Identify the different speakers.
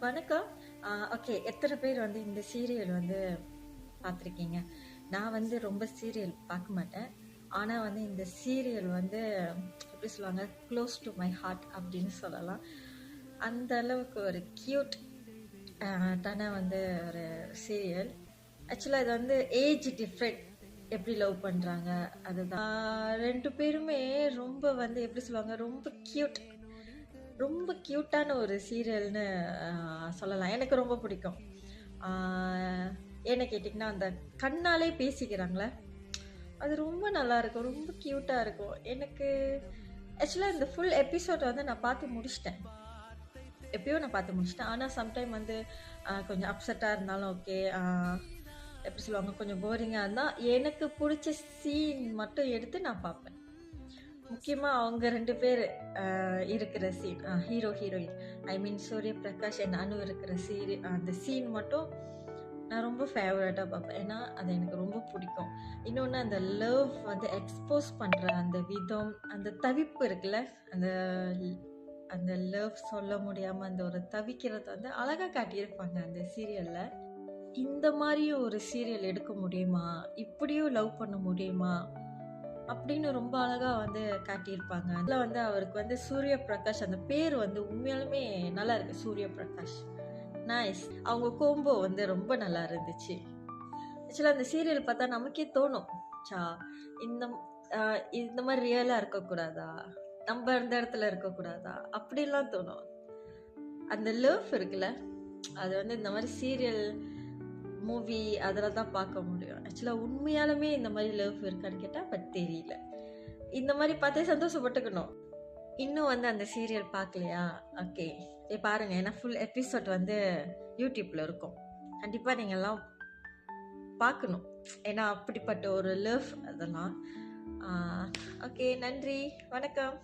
Speaker 1: வணக்கம். ஓகே. எத்தனை பேர் வந்து இந்த சீரியல் வந்து பார்த்துருக்கீங்க? நான் வந்து ரொம்ப சீரியல் பார்க்க மாட்டேன். ஆனா வந்து இந்த சீரியல் வந்து எப்படி சொல்லுவாங்க, க்ளோஸ் டு மை ஹார்ட் அப்படின்னு சொல்லலாம். அந்த அளவுக்கு ஒரு கியூட் தானே வந்து ஒரு சீரியல். ஆக்சுவலா இது வந்து ஏஜ் டிஃப்ரெண்ட் எப்படி லவ் பண்றாங்க அதுதான். 2 பேருமே ரொம்ப வந்து எப்படி சொல்லுவாங்க, ரொம்ப கியூட்டான ஒரு சீரியல்னு சொல்லலாம். எனக்கு ரொம்ப பிடிக்கும். ஏன்னு கேட்டிங்கன்னா, அந்த கண்ணாலே பேசிக்கிறாங்களே, அது ரொம்ப நல்லாயிருக்கும். ரொம்ப கியூட்டா இருக்கும். எனக்கு ஆக்சுவலா இந்த ஃபுல் எபிசோட் வந்து நான் பார்த்து முடிச்சுட்டேன். எப்பயோ நான் பார்த்து முடிச்சுட்டேன். ஆனா சம்டைம் வந்து கொஞ்சம் அப்செட்டா இருந்தாலும் ஓகே. எப்படி சொல்லுவாங்க, கொஞ்சம் போரிங்கா இருந்தா எனக்கு புடிச்ச சீன் மட்டும் எடுத்து நான் பார்ப்பேன். முக்கியமா அவங்க 2 பேரு இருக்கிற scene, hero, heroine, I mean Surya Prakash and Anu இருக்கிற அந்த சீன் மட்டும் நான் ரொம்ப ஃபேவரட்டா பார்ப்பேன். ஏன்னா அது எனக்கு ரொம்ப பிடிக்கும். இன்னொன்று அந்த லவ் வந்து எக்ஸ்போஸ் பண்ற அந்த விதம், அந்த தவிப்பு இருக்குல்ல, அந்த அந்த லவ் சொல்ல முடியாம அந்த ஒரு தவிக்கிறது வந்து அழகா காட்டியிருப்பாங்க அந்த சீரியல்ல. இந்த மாதிரியும் ஒரு சீரியல் எடுக்க முடியுமா, இப்படியும் லவ் பண்ண முடியுமா அப்படின்னு ரொம்ப அழகா வந்து காட்டியிருப்பாங்க. அதில் வந்து அவருக்கு வந்து சூர்ய பிரகாஷ், அந்த பேர் வந்து உண்மையாலுமே நல்லா இருக்கு. சூர்ய பிரகாஷ் நைஸ். அவங்க கோம்போ வந்து ரொம்ப நல்லா இருந்துச்சு. ஆக்சுவலாக அந்த சீரியல் பார்த்தா நமக்கே தோணும், சா இந்த இந்த மாதிரி ரியலா இருக்கக்கூடாதா, நம்ம அந்த இடத்துல இருக்கக்கூடாதா அப்படிலாம் தோணும். அந்த லவ் இருக்குல்ல, அது வந்து இந்த மாதிரி சீரியல் மூவி அதில் தான் பார்க்க முடியும். ஆக்சுவலாக உண்மையாலுமே இந்த மாதிரி லவ் இருக்கான்னு கேட்டால் பட் தெரியல. இந்த மாதிரி பார்த்தே சந்தோஷப்பட்டுக்கணும். இன்னும் வந்து அந்த சீரியல் பார்க்கலையா? ஓகே, பாருங்க. ஏன்னா ஃபுல் எபிசோட் வந்து யூடியூப்ல இருக்கும். கண்டிப்பாக நீங்கள் எல்லாம் பார்க்கணும். ஏன்னா அப்படிப்பட்ட ஒரு லவ் அதெல்லாம். ஓகே, நன்றி, வணக்கம்.